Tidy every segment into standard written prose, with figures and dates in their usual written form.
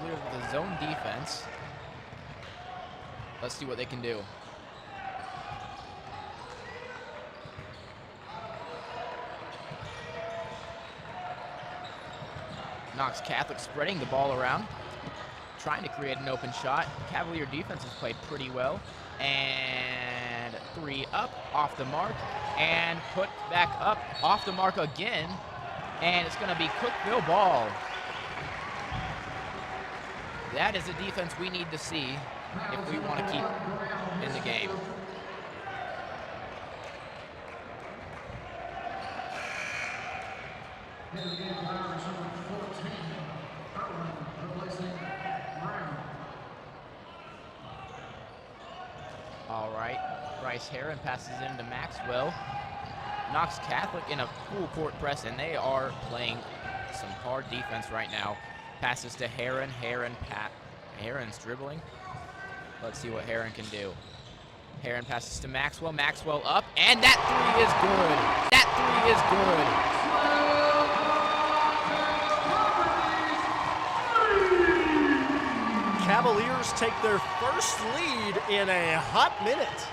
Cavaliers with a zone defense. Let's see what they can do. Knox Catholic spreading the ball around, trying to create an open shot. Cavalier defense has played pretty well. And 3 up, off the mark, and put back up, off the mark again. And it's gonna be Cookeville ball. That is a defense we need to see if we want to keep in the game. All right, Bryce Heron passes into Maxwell. Knox Catholic in a full court press, and they are playing some hard defense right now. Passes to Heron. Heron's dribbling. Let's see what Heron can do. Heron passes to Maxwell. Maxwell up, and that 3 is good. That 3 is good. Cavaliers take their first lead in a hot minute.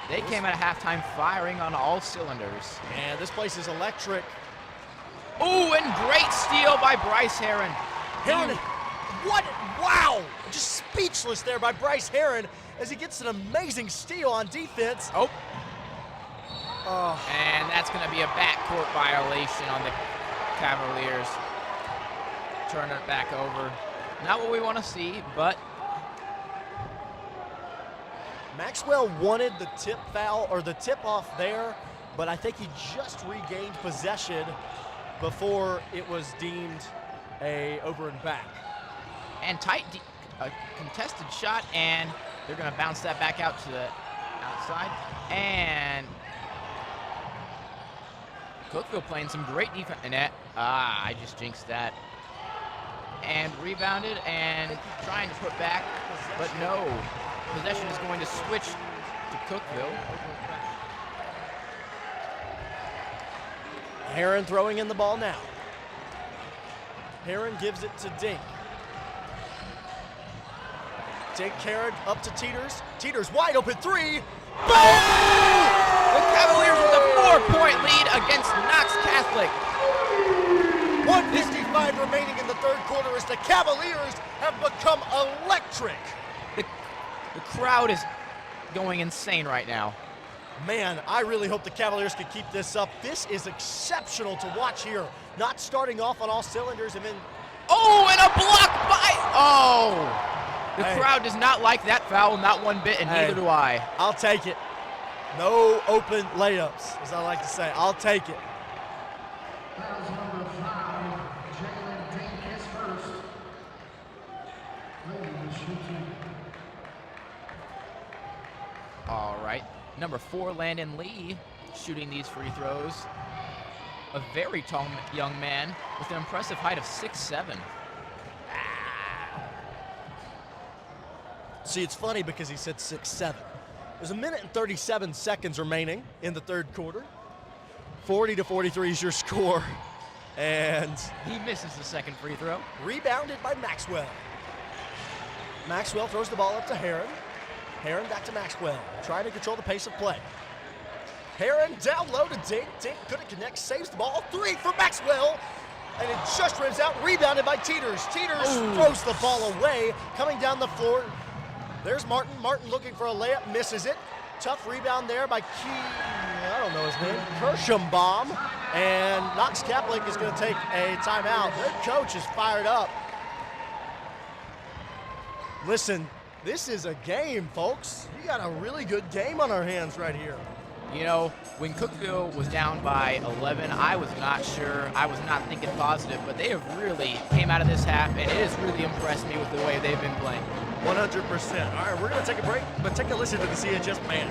They came out of halftime firing on all cylinders. And this place is electric. Ooh, and great steal by Bryce Heron. Heron, what? Wow! Just speechless there by Bryce Heron as he gets an amazing steal on defense. Oh. And that's going to be a backcourt violation on the Cavaliers. Turn it back over. Not what we want to see, but Maxwell wanted the tip foul or the tip off there, but I think he just regained possession before it was deemed a over and back. And tight, a contested shot, and they're going to bounce that back out to the outside. And Cookeville playing some great defense. And I just jinxed that. And rebounded and trying to put back, but no. Possession is going to switch to Cookeville. Heron throwing in the ball now. Heron gives it to Dink. Dink Heron up to Teeters. Teeters wide open 3. Boom! The Cavaliers with a 4-point lead against Knox Catholic. 1:55 remaining in the third quarter as the Cavaliers have become electric. The crowd is going insane right now. Man, I really hope the Cavaliers can keep this up. This is exceptional to watch here. Not starting off on all cylinders and then... Oh, and a block by... Oh! The crowd does not like that foul, not one bit, and neither do I. I'll take it. No open layups, as I like to say. I'll take it. All right, number 4, Landon Lee, shooting these free throws. A very tall young man with an impressive height of 6'7". See, it's funny because he said 6'7". There's 1 minute and 37 seconds remaining in the third quarter. 40-43 is your score. And he misses the second free throw. Rebounded by Maxwell. Maxwell throws the ball up to Heron. Heron back to Maxwell, trying to control the pace of play. Heron down low to Dink. Dink couldn't connect, saves the ball. 3 for Maxwell. And it just rims out, rebounded by Teeters. Teeters throws the ball away, coming down the floor. There's Martin. Martin looking for a layup, misses it. Tough rebound there by I don't know his name, Kirschenbaum. And Knox Catholic is going to take a timeout. Their coach is fired up. Listen, this is a game, folks. We got a really good game on our hands right here. You know, when Cookeville was down by 11, I was not sure. I was not thinking positive, but they have really came out of this half, and it has really impressed me with the way they've been playing. 100%. All right, we're going to take a break, but take a listen to the CHS band.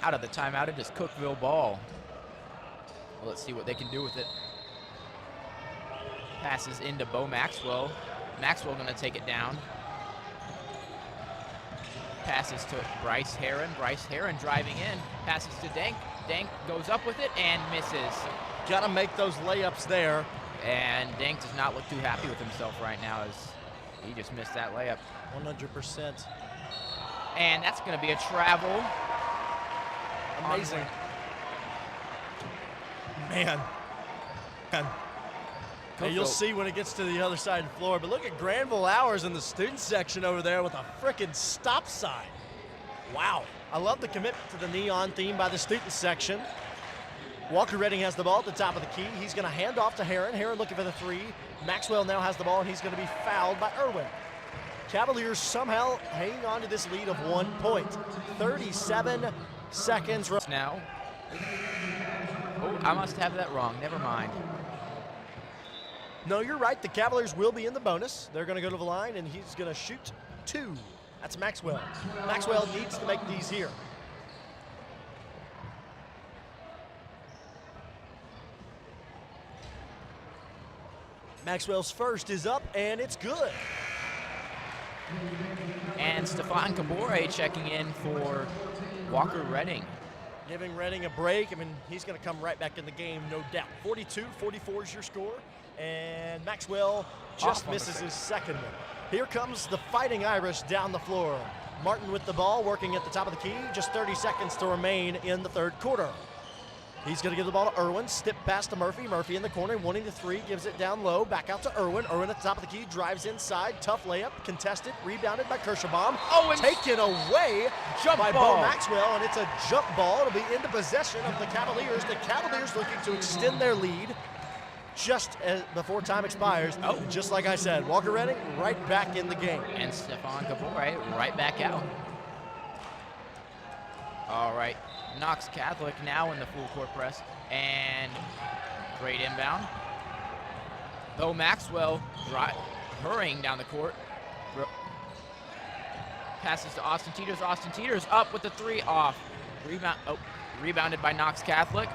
out of the timeout. It is Cookeville ball. Well, let's see what they can do with it. Passes into Bo Maxwell. Maxwell going to take it down. Passes to Bryce Heron. Bryce Heron driving in. Passes to Dank. Dank goes up with it and misses. Got to make those layups there. And Dank does not look too happy with himself right now as he just missed that layup. 100%. And that's going to be a travel. Amazing. Man. And you'll see when it gets to the other side of the floor. But look at Granville Hours in the student section over there with a frickin' stop sign. Wow. I love the commitment to the neon theme by the student section. Walker Redding has the ball at the top of the key. He's going to hand off to Heron. Heron looking for the three. Maxwell now has the ball, and he's going to be fouled by Irwin. Cavaliers somehow hanging on to this lead of 1 point. 37 seconds. Now. Oh, I must have that wrong. Never mind. No, you're right. The Cavaliers will be in the bonus. They're going to go to the line, and he's going to shoot 2. That's Maxwell. Maxwell needs to make these here. Maxwell's first is up, and it's good. And Stefan Cabore checking in for Walker Redding. Giving Redding a break. I mean, he's going to come right back in the game, no doubt. 42-44 is your score, and Maxwell just misses his second one. Here comes the Fighting Irish down the floor. Martin with the ball, working at the top of the key. Just 30 seconds to remain in the third quarter. He's going to give the ball to Irwin. Step pass to Murphy. Murphy in the corner, wanting the three. Gives it down low. Back out to Irwin. Irwin at the top of the key. Drives inside. Tough layup. Contested. Rebounded by Kirschenbaum. Oh, and taken away by ball. Bo Maxwell. And it's a jump ball. It'll be into possession of the Cavaliers. The Cavaliers looking to extend their lead just before time expires. Oh. Just like I said, Walker Redding right back in the game. And Stefan Cabore right back out. All right. Knox Catholic now in the full court press, and great inbound. Bo Maxwell hurrying down the court. Passes to Austin Teeters. Austin Teeters up with the three off. Rebounded by Knox Catholic.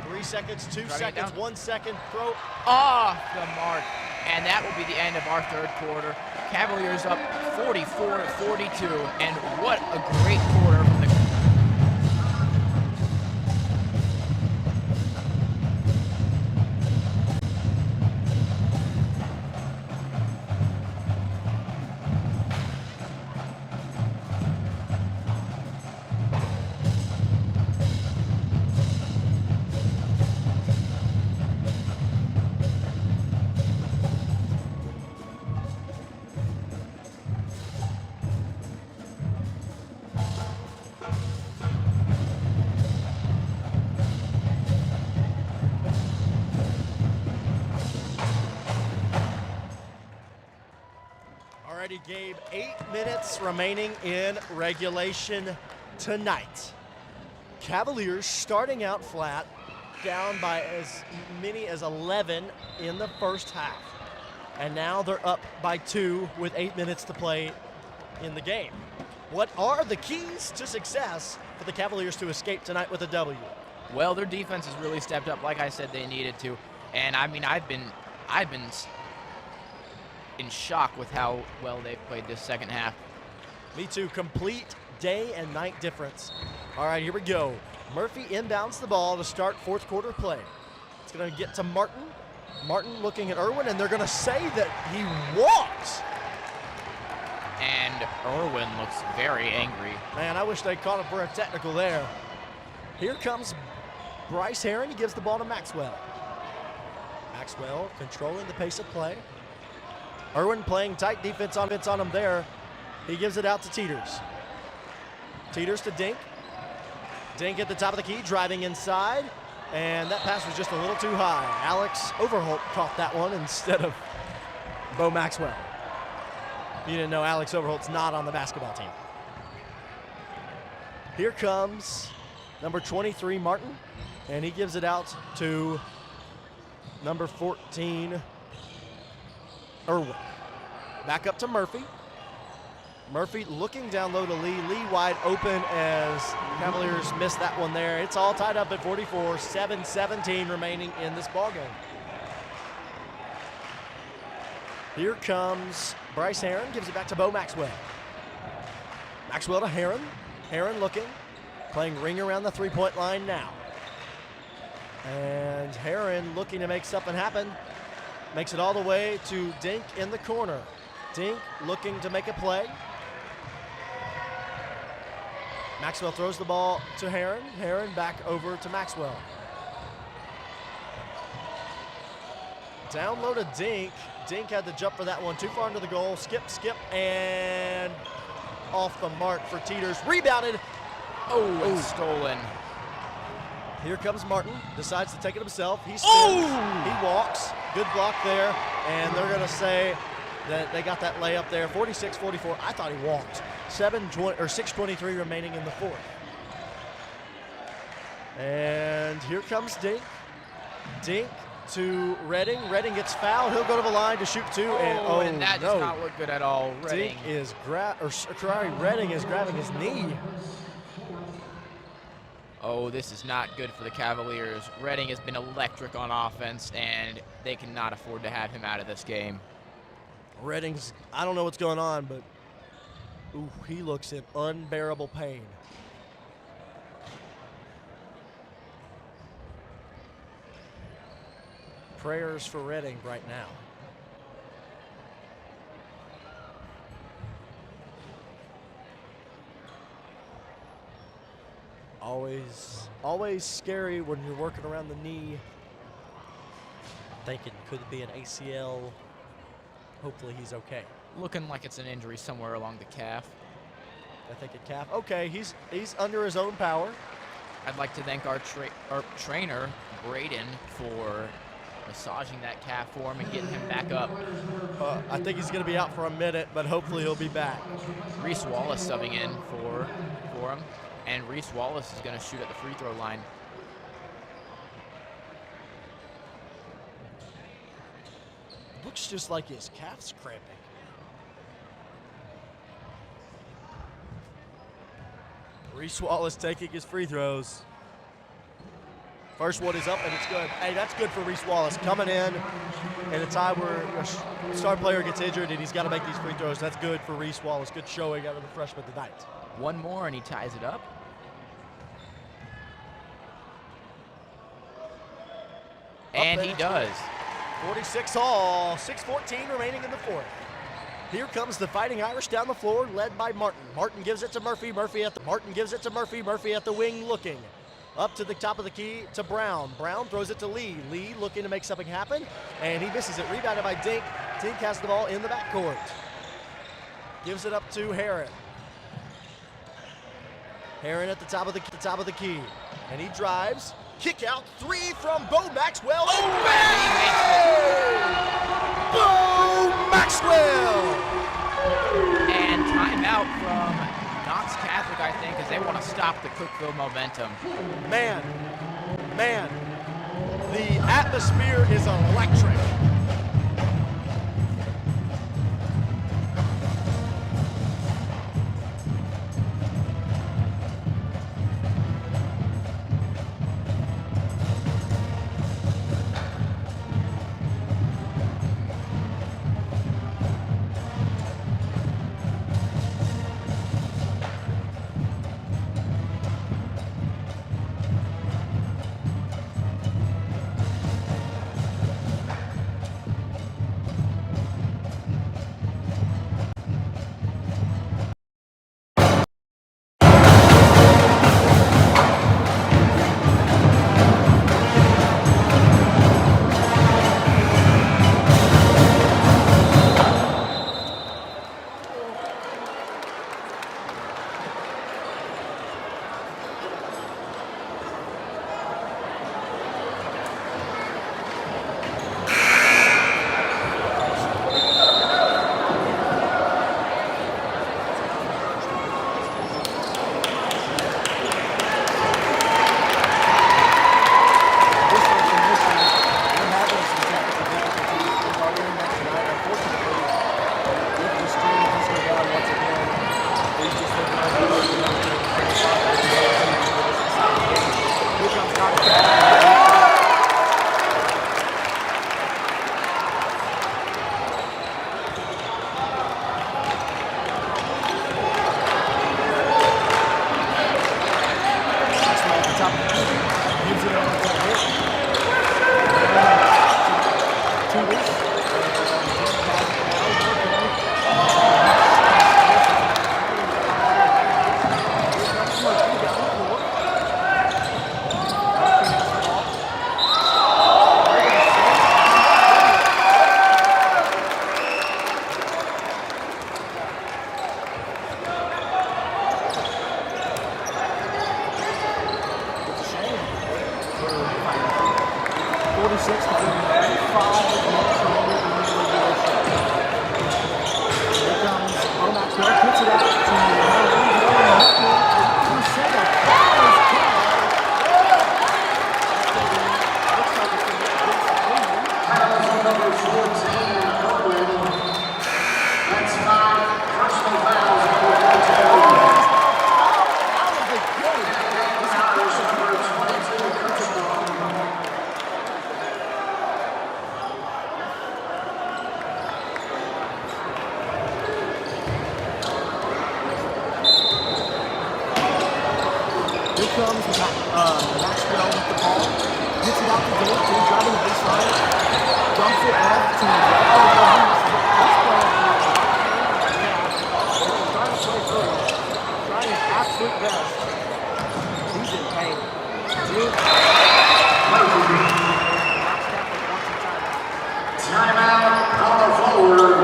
3 seconds, 2 Driving seconds, 1 second, throw. Off the mark. And that will be the end of our third quarter. Cavaliers up 44-42, and what a great quarter from the Alrighty, Gabe, 8 minutes remaining in regulation tonight. Cavaliers starting out flat, down by as many as 11 in the first half. And now they're up by 2 with 8 minutes to play in the game. What are the keys to success for the Cavaliers to escape tonight with a W? Well, their defense has really stepped up, like I said they needed to. And I mean, I've been in shock with how well they've played this second half. Me too. Complete day and night difference. All right, here we go. Murphy inbounds the ball to start fourth quarter play. It's going to get to Martin. Martin looking at Irwin, and they're going to say that he walks. And Irwin looks very angry. Man, I wish they caught him for a technical there. Here comes Bryce Heron. He gives the ball to Maxwell. Maxwell controlling the pace of play. Irwin playing tight defense on him there. He gives it out to Teeters. Teeters to Dink. Dink at the top of the key, driving inside. And that pass was just a little too high. Alex Overholt caught that one instead of Bo Maxwell. You didn't know Alex Overholt's not on the basketball team. Here comes number 23, Martin. And he gives it out to number 14, Irwin. Back up to Murphy. Murphy looking down low to Lee. Lee wide open as Cavaliers missed that one there. It's all tied up at 44, 7:17 remaining in this ballgame. Here comes Bryce Heron, gives it back to Bo Maxwell. Maxwell to Heron. Heron looking, playing ring around the three-point line now. And Heron looking to make something happen. Makes it all the way to Dink in the corner. Dink looking to make a play. Maxwell throws the ball to Heron. Heron back over to Maxwell. Down low to Dink. Dink had the jump for that one. Too far into the goal. Skip, and off the mark for Teeters. Rebounded. Oh, stolen. Here comes Martin. Decides to take it himself. He spins. He walks. Good block there. And they're going to say that they got that layup there. 46-44. I thought he walked. 6:23 remaining in the fourth. And here comes Dink. Dink to Redding. Redding gets fouled. He'll go to the line to shoot two. And that does not look good at all. Redding Dink is Redding is grabbing his knee. Oh, this is not good for the Cavaliers. Redding has been electric on offense, and they cannot afford to have him out of this game. Redding's, I don't know what's going on, but he looks in unbearable pain. Prayers for Redding right now. Always scary when you're working around the knee. Thinking, could it be an ACL? Hopefully he's okay. Looking like it's an injury somewhere along the calf. I think a calf. Okay, he's under his own power. I'd like to thank our trainer, Braden, for massaging that calf for him and getting him back up. I think he's going to be out for a minute, but hopefully he'll be back. Reese Wallace subbing in for him, and Reese Wallace is going to shoot at the free throw line. Looks just like his calf's cramping. Reese Wallace taking his free throws. First one is up and it's good. Hey, that's good for Reese Wallace. Coming in a time where a star player gets injured and he's got to make these free throws. That's good for Reese Wallace. Good showing out of the freshman tonight. One more and he ties it up. And he does. 46 all, 6:14 remaining in the fourth. Here comes the Fighting Irish down the floor, led by Martin. Martin gives it to Murphy. Murphy at the wing, looking up to the top of the key to Brown. Brown throws it to Lee. Lee looking to make something happen, and he misses it. Rebounded by Dink. Dink has the ball in the backcourt. Gives it up to Heron. Heron at the top of the key, and he drives. Kick out three from Bo Maxwell. Oh, Bo Maxwell! And timeout from Knox Catholic, I think, as they want to stop the Cookeville momentum. Man, the atmosphere is electric. 46 to 49. 5 minutes remaining in the regulation. Here comes Maxwell, puts it out to Maxwell with the ball, hits it out the gate, driving the baseline, dumps it off to the left. Trying his absolute best. He's in pain. Timeout, power forward.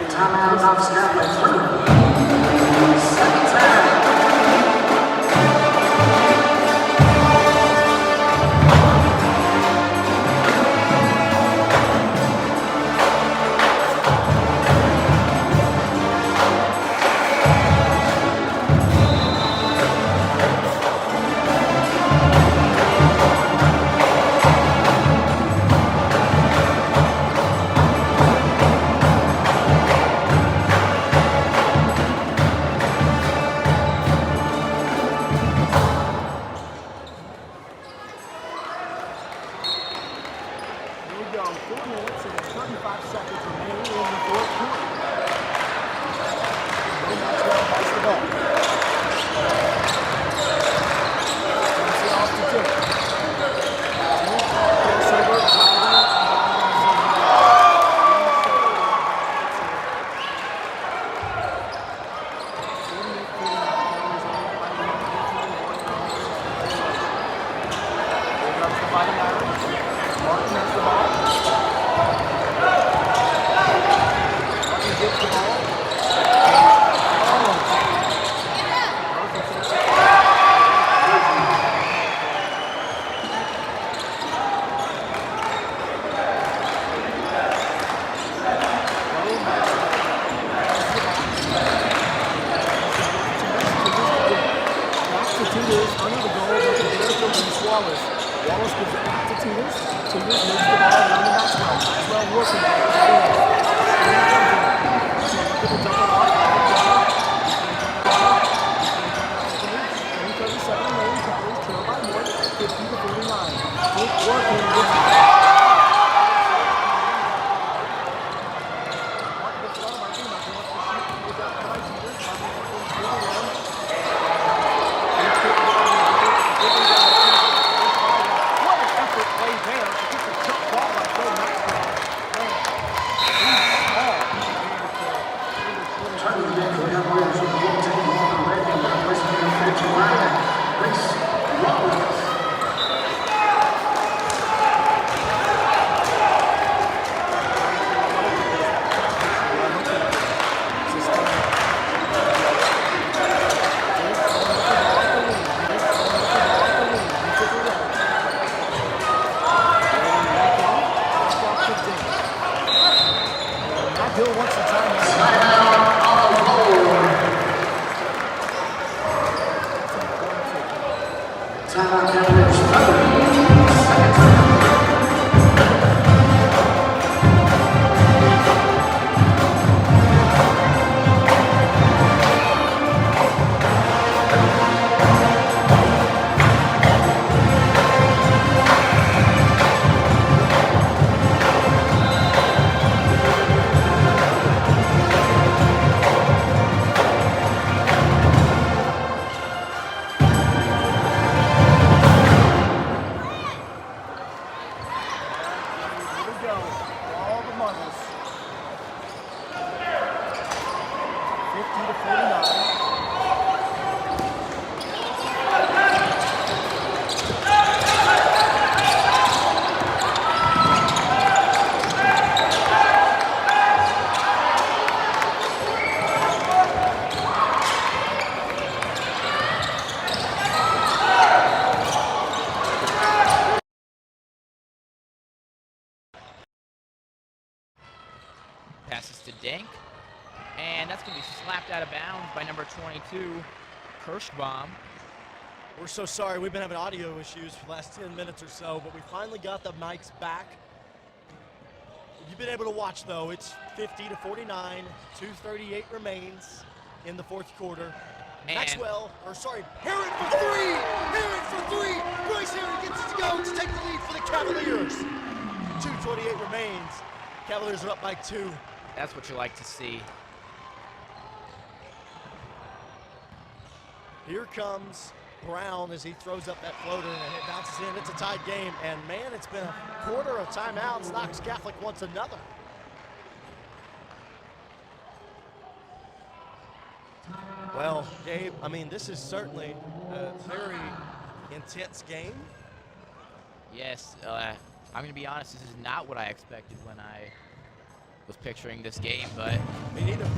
Timeout, Knox Catholic 3. Wallace gives it back to Teeters. Teeters moves the ball around to Maxwell. Maxwell working it. Look at the double off. 37 remaining carries, trailed by Moore, 50 to 49. Good working with 22, Kirschbaum. We're so sorry. We've been having audio issues for the last 10 minutes or so, but we finally got the mics back. If you've been able to watch, though, it's 50-49. 2:38 remains in the fourth quarter. Heron for three! Heron for three! Bryce Heron gets it to go to take the lead for the Cavaliers. 2:28 remains. Cavaliers are up by 2. That's what you like to see. Here comes Brown as he throws up that floater and it bounces in. It's a tied game, and man, it's been a quarter of timeouts. Knox Catholic wants another. Well, Gabe, I mean, this is certainly a very intense game. Yes, I'm going to be honest, this is not what I expected when I was picturing this game, but Me neither.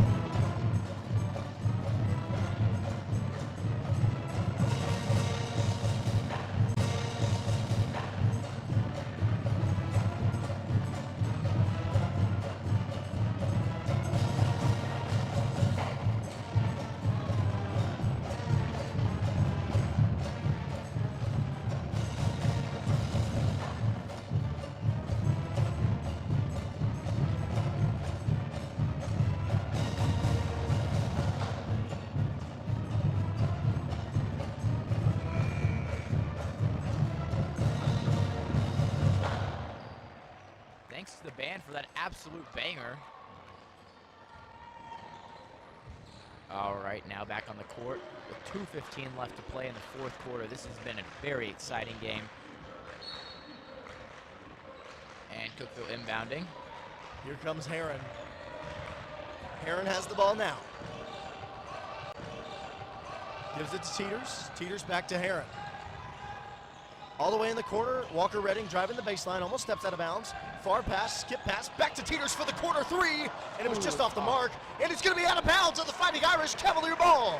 thanks to the band for that absolute banger. All right, now back on the court with 2:15 left to play in the fourth quarter. This has been a very exciting game. And Cookville inbounding. Here comes Heron. Heron has the ball now. Gives it to Teeters. Teeters back to Heron. All the way in the corner, Walker Redding driving the baseline, almost steps out of bounds. Far pass, skip pass, back to Teeters for the corner three, and it was just off the mark, and it's going to be out of bounds on the Fighting Irish Cavalier ball.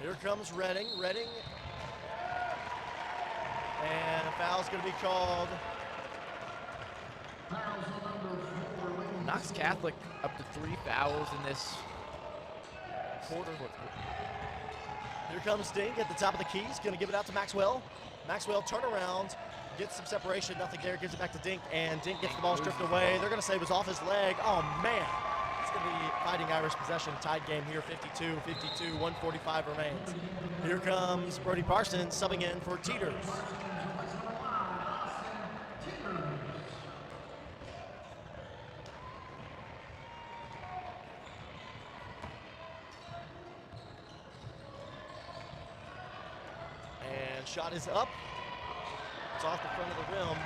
Here comes Redding. Redding. And a foul's going to be called. Knox Catholic up to 3 fouls in this quarter. Here comes Dink at the top of the keys. Going to give it out to Maxwell. Maxwell turnaround. Gets some separation. Nothing there. Gives it back to Dink. And Dink gets the ball stripped away. They're going to say it was off his leg. Oh, man. It's going to be Fighting Irish possession. Tied game here. 52-52. 1:45 remains. Here comes Brody Parsons subbing in for Teeters. And shot is up. It's off the front of the rim.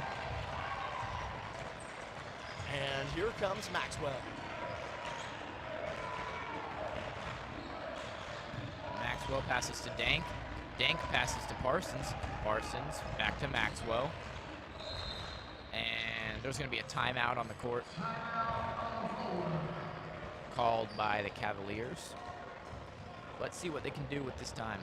And here comes Maxwell. Maxwell passes to Dank. Dank passes to Parsons. Parsons back to Maxwell. And there's going to be a timeout on the court called by the Cavaliers. Let's see what they can do with this time.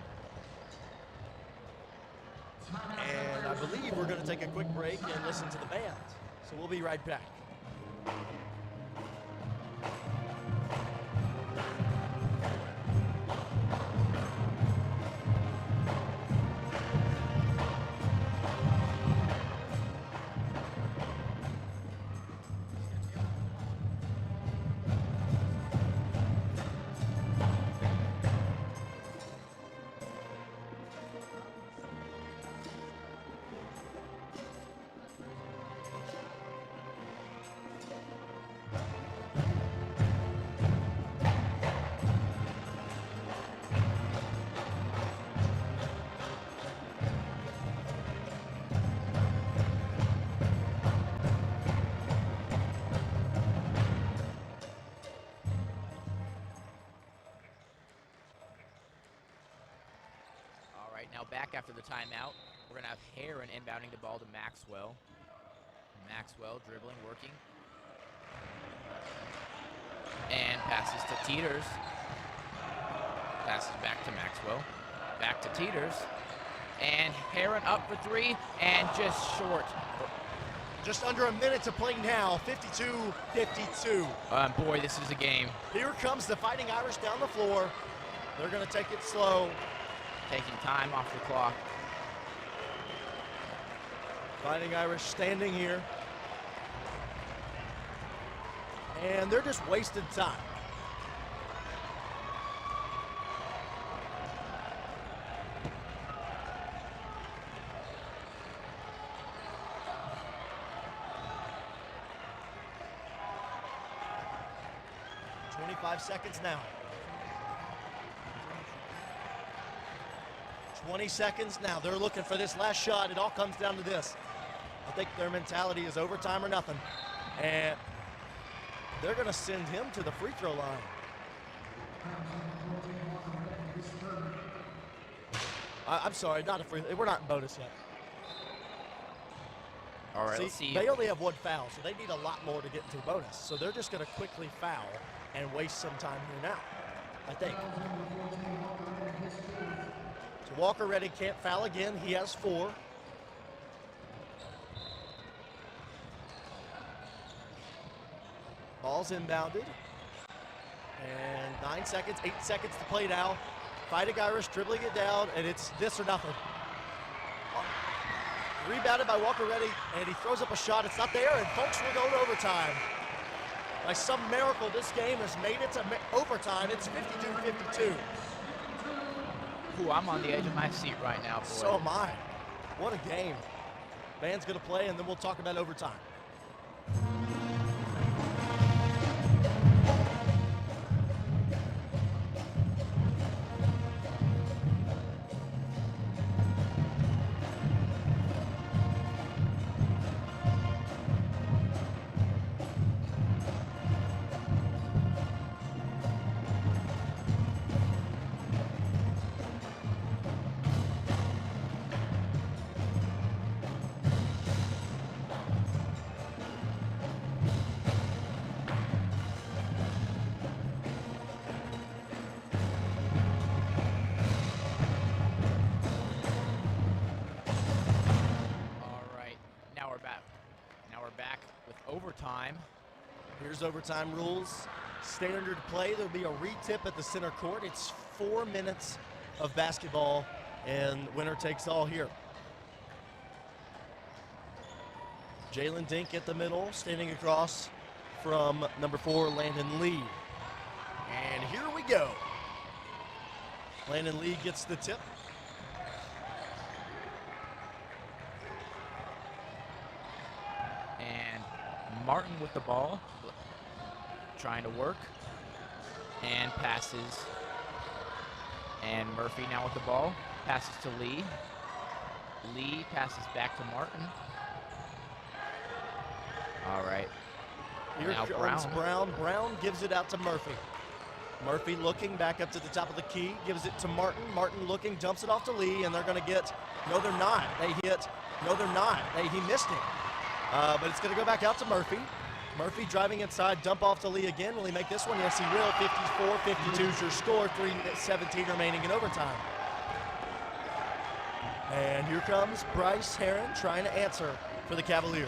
And I believe we're going to take a quick break and listen to the band. So we'll be right back. Now back after the timeout, we're going to have Heron inbounding the ball to Maxwell. Maxwell dribbling, working. And passes to Teeters. Passes back to Maxwell. Back to Teeters. And Heron up for three, and just short. Just under a minute to play now, 52-52. Boy, this is a game. Here comes the Fighting Irish down the floor. They're going to take it slow. Taking time off the clock. Fighting Irish standing here. And they're just wasting time. Seconds now. 20 seconds now. They're looking for this last shot. It all comes down to this. I think their mentality is overtime or nothing. And they're going to send him to the free throw line. I'm sorry, not a free. We're not in bonus yet. All right, let's see. They only have one foul, so they need a lot more to get into bonus. So they're just going to quickly foul and waste some time here now, I think. So Walker Redding can't foul again. He has 4. Ball's inbounded. And 9 seconds, 8 seconds to play now. Fighting Irish dribbling it down, and it's this or nothing. Rebounded by Walker Redding, and he throws up a shot. It's not there, and folks, we're going to overtime. By some miracle, this game has made it to overtime. It's 52-52. Ooh, I'm on the edge of my seat right now, boy. So am I. What a game. Band's going to play, and then we'll talk about overtime. Overtime. Here's overtime rules. Standard play, there'll be a retip at the center court. It's 4 minutes of basketball, and winner takes all here. Jalen Dink at the middle, standing across from number 4, Landon Lee. And here we go. Landon Lee gets the tip. Martin with the ball, trying to work, and passes. And Murphy now with the ball, passes to Lee. Lee passes back to Martin. All right. Here comes Brown. Brown gives it out to Murphy. Murphy looking back up to the top of the key, gives it to Martin. Martin looking, dumps it off to Lee, and they're going to get, no, they're not. They hit, no, they're not. He missed it. But it's going to go back out to Murphy. Murphy driving inside, dump off to Lee again. Will he make this one? Yes, he will. 54-52 is your score. 3:17 remaining in overtime. And here comes Bryce Heron trying to answer for the Cavaliers.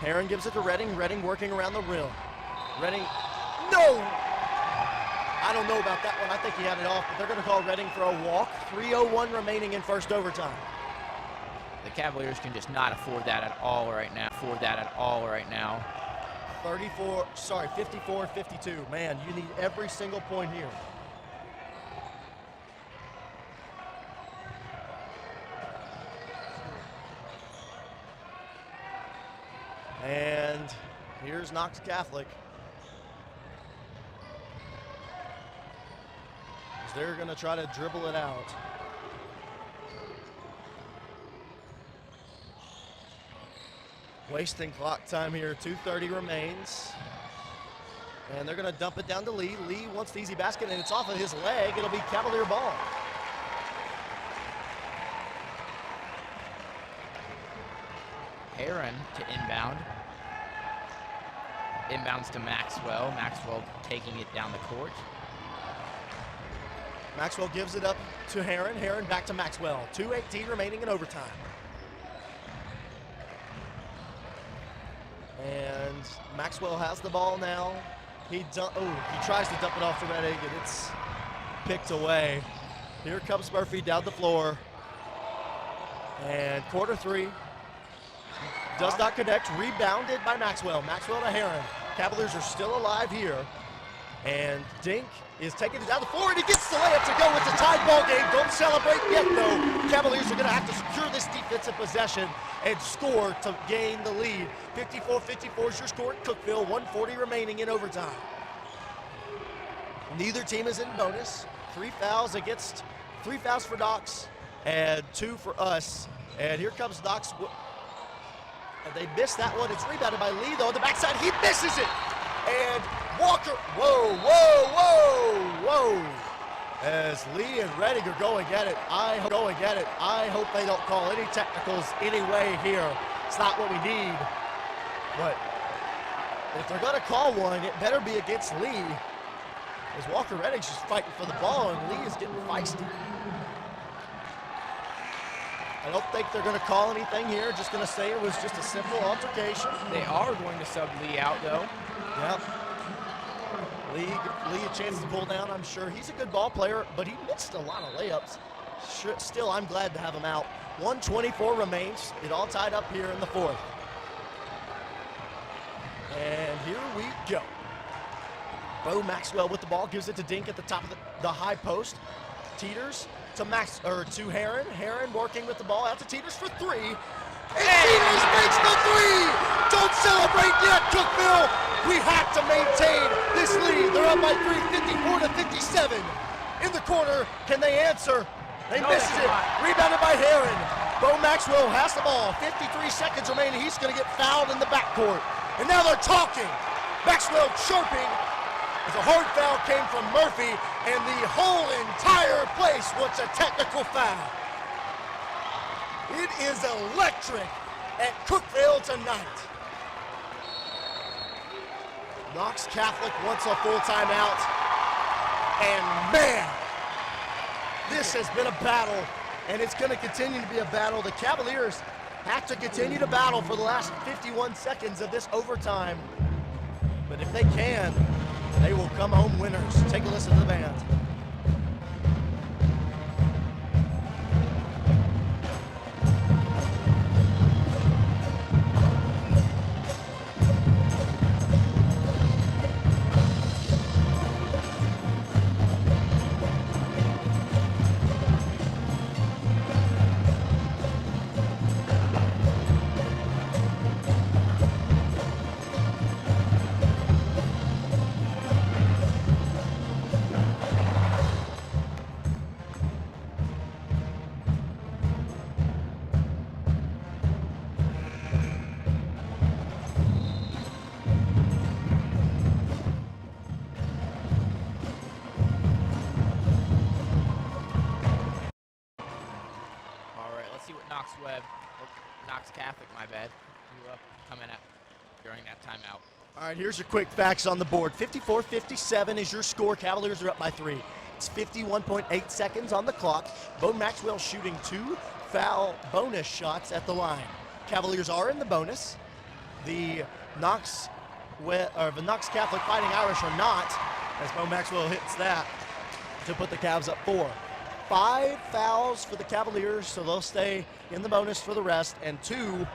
Heron gives it to Redding. Redding working around the rim. Redding, no! I don't know about that one. I think he had it off, but they're going to call Redding for a walk. 3:01 remaining in first overtime. The Cavaliers can just not afford that at all right now. 54-52. Man, you need every single point here. And here's Knox Catholic. They're going to try to dribble it out. Wasting clock time here. 2:30 remains. And they're going to dump it down to Lee. Lee wants the easy basket, and it's off of his leg. It'll be Cavalier ball. Heron to inbound. Inbounds to Maxwell. Maxwell taking it down the court. Maxwell gives it up to Heron. Heron back to Maxwell. 2:18 remaining in overtime. And Maxwell has the ball now. He tries to dump it off to Redding, and it's picked away. Here comes Murphy down the floor. And quarter three does not connect. Rebounded by Maxwell. Maxwell to Heron. Cavaliers are still alive here. And Dink is taking it down the floor, and he gets the layup to go. It's a tied ball game. Don't celebrate yet, though. Cavaliers are going to have to secure this defensive possession and score to gain the lead. 54-54 is your score at Cookeville. 1:40 remaining in overtime. Neither team is in bonus. 3 fouls for Knox and 2 for us. And here comes Knox. And they missed that one. It's rebounded by Lee, though. On the backside, he misses it. And Walker, whoa. As Lee and Redding are going at it. I hope they don't call any technicals anyway here. It's not what we need. But if they're going to call one, it better be against Lee. As Walker Redding's just fighting for the ball, and Lee is getting feisty. I don't think they're going to call anything here. Just going to say it was just a simple altercation. They are going to sub Lee out, though. Yep. Lee a chance to pull down, I'm sure. He's a good ball player, but he missed a lot of layups. Still, I'm glad to have him out. 1:24 remains. It all tied up here in the fourth. And here we go. Bo Maxwell with the ball, gives it to Dink at the top of the high post. Teeters to Heron. Heron working with the ball out to Teeters for 3. And Teeters makes the 3! Don't celebrate yet, Cookeville! We have to maintain this lead. They're up by 3, 54-57. In the corner, can they answer? They misses it. Rebounded by Heron. Bo Maxwell has the ball. 53 seconds remaining. He's going to get fouled in the backcourt. And now they're talking. Maxwell chirping. As a hard foul came from Murphy, and the whole entire place wants a technical foul. It is electric at Cookeville tonight. Knox Catholic wants a full timeout. And man, this has been a battle, and it's going to continue to be a battle. The Cavaliers have to continue to battle for the last 51 seconds of this overtime. But if they can, they will come home winners. Take a listen to the band. Knox Catholic, my bad, coming up during that timeout. All right, here's your quick facts on the board. 54-57 is your score. Cavaliers are up by 3. It's 51.8 seconds on the clock. Bo Maxwell shooting 2 foul bonus shots at the line. Cavaliers are in the bonus. The Knox Catholic Fighting Irish are not, as Bo Maxwell hits that to put the Cavs up 4. 5 fouls for the Cavaliers, so they'll stay in the bonus for the rest, and 2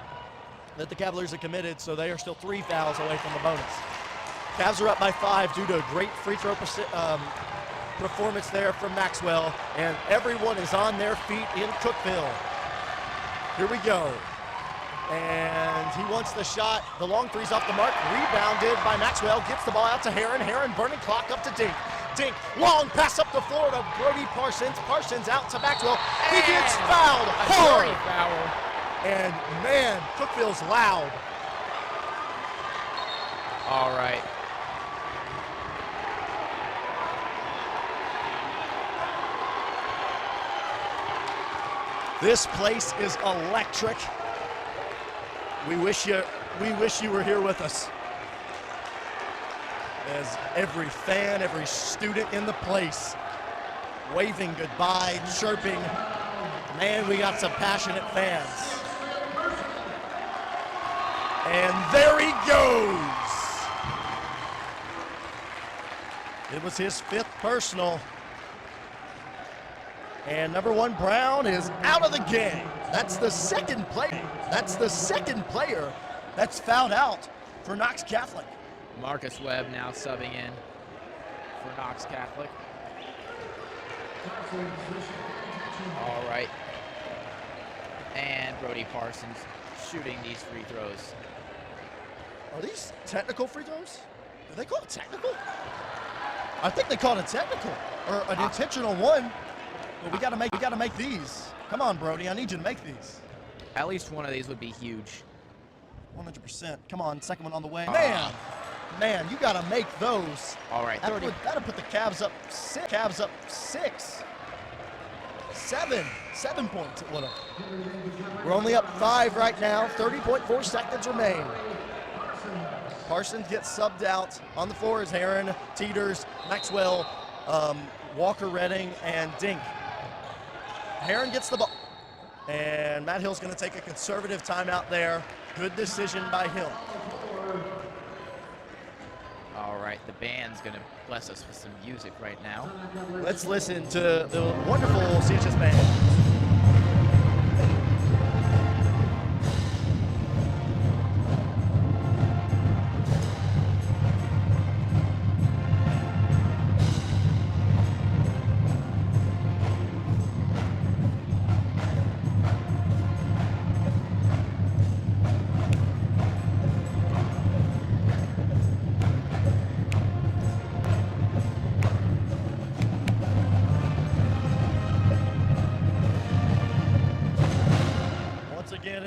that the Cavaliers have committed, so they are still 3 fouls away from the bonus. Cavs are up by 5 due to a great free throw performance there from Maxwell, and everyone is on their feet in Cookeville. Here we go. And he wants the shot. The long three's off the mark. Rebounded by Maxwell. Gets the ball out to Heron. Heron burning clock up to Dink. Dink, long pass up the floor to Brody Parsons. Parsons out to Maxwell. He gets fouled hard. And man, Cookeville's loud. All right. This place is electric. We wish you were here with us. As every fan, every student in the place waving goodbye, chirping. Man, we got some passionate fans. And there he goes. It was his 5th personal. And number 1 Brown is out of the game. That's the second player. That's the second player that's fouled out for Knox Catholic. Marcus Webb now subbing in for Knox Catholic. All right. And Brody Parsons shooting these free throws. Are these technical free throws? Do they call it technical? I think they call it technical or an intentional one. But we gotta make these. Come on, Brody, I need you to make these. At least one of these would be huge. 100%. Come on, second one on the way. Man, you gotta make those. All right, 30. That'll put the Cavs up 6. Cavs up 6. 7 points it would have. We're only up 5 right now. 30.4 seconds remain. Parsons gets subbed out. On the floor is Heron, Teeters, Maxwell, Walker Redding, and Dink. Heron gets the ball. And Matt Hill's going to take a conservative timeout there. Good decision by Hill. All right, the band's going to bless us with some music right now. Let's listen to the wonderful CHS band.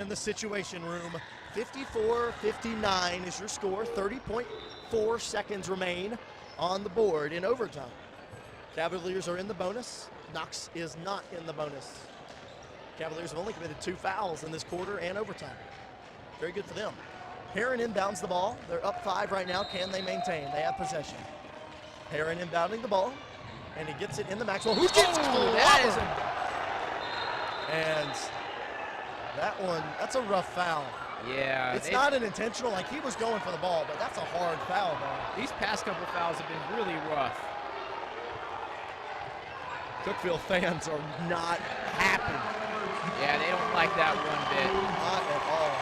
In the Situation Room, 54-59 is your score. 30.4 seconds remain on the board in overtime. Cavaliers are in the bonus. Knox is not in the bonus. Cavaliers have only committed 2 fouls in this quarter and overtime. Very good for them. Heron inbounds the ball. They're up 5 right now. Can they maintain? They have possession. Heron inbounding the ball, and he gets it in the Maxwell. Who gets clobbered? And that one, that's a rough foul. Yeah. It's not an intentional, like he was going for the ball, but that's a hard foul, man. These past couple fouls have been really rough. Cookeville fans are not happy. Yeah, they don't like that one bit. Not at all.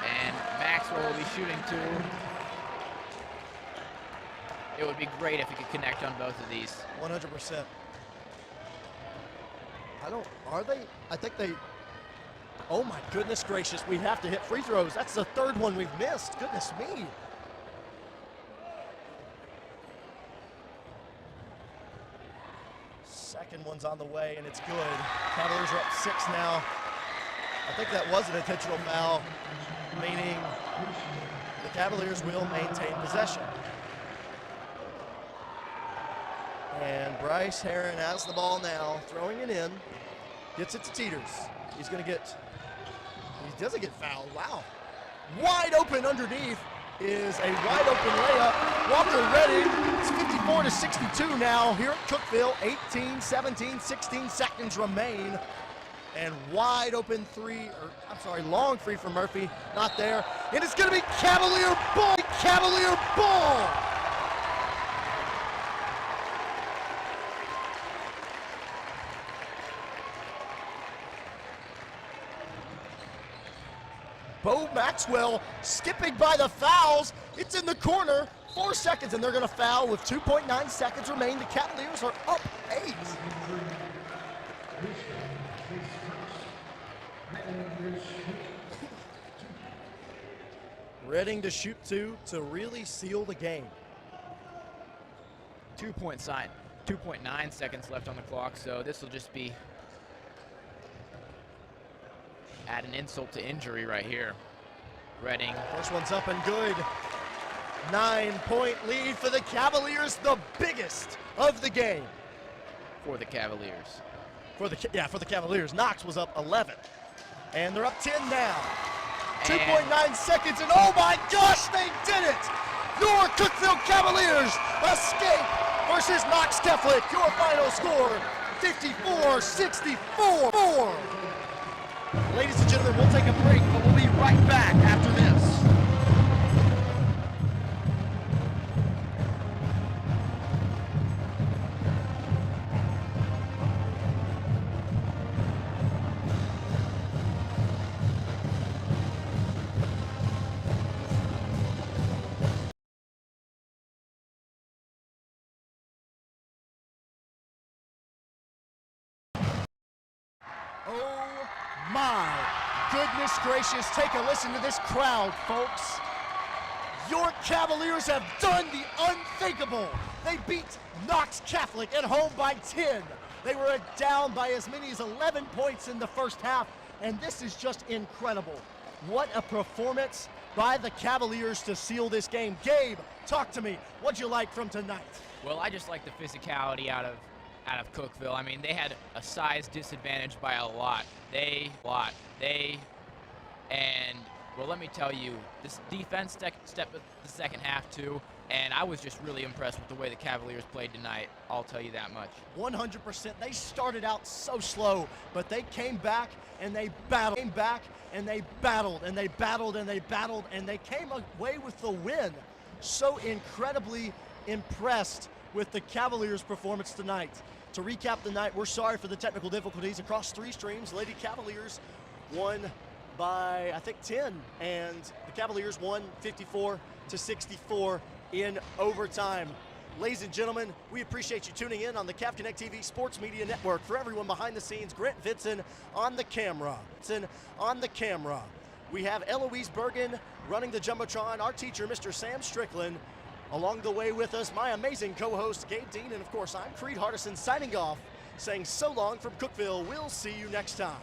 And Maxwell will be shooting 2. It would be great if he could connect on both of these. 100%. I think they, oh my goodness gracious, we have to hit free throws. That's the 3rd one we've missed. Goodness me. Second one's on the way, and it's good. Cavaliers are up 6 now. I think that was an intentional foul, meaning the Cavaliers will maintain possession. And Bryce Heron has the ball now, throwing it in. Gets it to Teeters. He doesn't get fouled. Wow. Wide open underneath is a wide open layup. Walker Redding. It's 54-62 now here at Cookeville. 18, 17, 16 seconds remain. And wide open long three for Murphy. Not there. And it's going to be Cavalier ball. Cavalier ball. Bo Maxwell skipping by the fouls. It's in the corner. 4 seconds, and they're going to foul with 2.9 seconds remain. The Cavaliers are up 8. Redding to shoot 2 to really seal the game. 2.9 seconds left on the clock, so this will just be add an insult to injury right here. Redding. First one's up and good. 9-point lead for the Cavaliers, the biggest of the game. For the Cavaliers. For the Cavaliers. Knox was up 11. And they're up 10 now. 2.9 seconds, and oh my gosh, they did it! Your Cookeville Cavaliers escape versus Knox Catholic. Your final score, 54-64. Ladies and gentlemen, we'll take a break, but we'll be right back after this. Oh my goodness gracious, take a listen to this crowd, folks. Your Cavaliers have done the unthinkable. They beat Knox Catholic at home by 10. They were down by as many as 11 points in the first half, and this is just incredible. What a performance by the Cavaliers to seal this game. Gabe, talk to me. What'd you like from tonight? Well, I just like the physicality out of Cookeville. I mean, they had a size disadvantage by a lot. And well, let me tell you, this defense stepped up the second half too, and I was just really impressed with the way the Cavaliers played tonight. I'll tell you that much. 100%. They started out so slow, but they came back and they battled. And they battled and they battled and they battled, and they came away with the win. So incredibly impressed with the Cavaliers' performance tonight. To recap the night, we're sorry for the technical difficulties across 3 streams. Lady Cavaliers won by, I think, 10, and the Cavaliers won 54-64 in overtime. Ladies and gentlemen, we appreciate you tuning in on the Cav Connect TV Sports Media Network. For everyone behind the scenes, Grant Vinson on the camera. We have Eloise Bergen running the Jumbotron, our teacher, Mr. Sam Strickland. Along the way with us, my amazing co-host, Gabe Dean, and of course, I'm Creed Hardison signing off, saying so long from Cookeville. We'll see you next time.